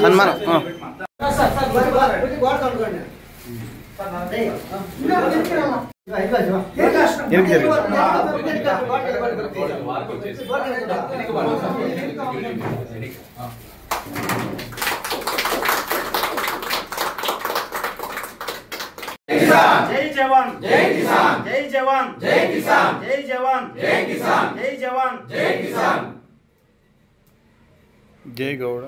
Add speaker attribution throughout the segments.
Speaker 1: సన్మానం
Speaker 2: जय जवान जय किसान जय जवान जय किसान जय जवान जय किसान जय जवान जय किसान
Speaker 1: जय गौड़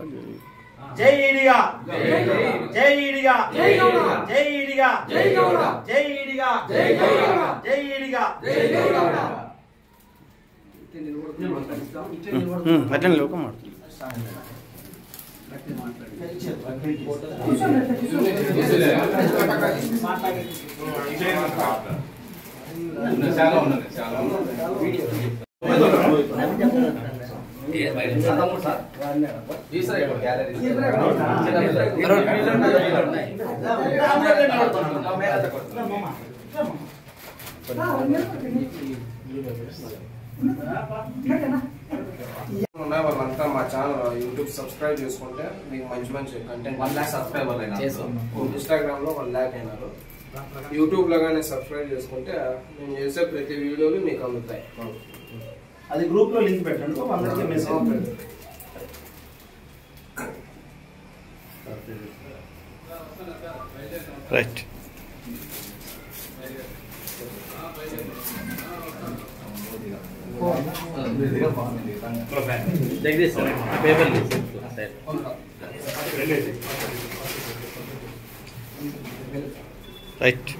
Speaker 2: जय इंडिया जय इंडिया जय गौड़ जय इंडिया जय गौड़ जय इंडिया जय गौड़ जय इंडिया जय गौड़
Speaker 1: అటెండ్ లోకం
Speaker 3: వాళ్ళంతా మా ఛానల్ యూట్యూబ్ సబ్స్క్రైబ్ చేసుకుంటే మీకు మంచి మంచి కంటెంట్ 1 लाख సబ్స్క్రైబర్లు అయినారు. ఇన్స్టాగ్రామ్ లో 1 लाख అయినారు. యూట్యూబ్ లో గానీ సబ్స్క్రైబ్ చేసుకుంటే నేను చేసే ప్రతి వీడియోలు మీకు అందుతాయి.
Speaker 2: అది గ్రూప్ లో లింక్ పెట్టండి అందరికీ message
Speaker 1: right
Speaker 4: Jagdish paper
Speaker 1: right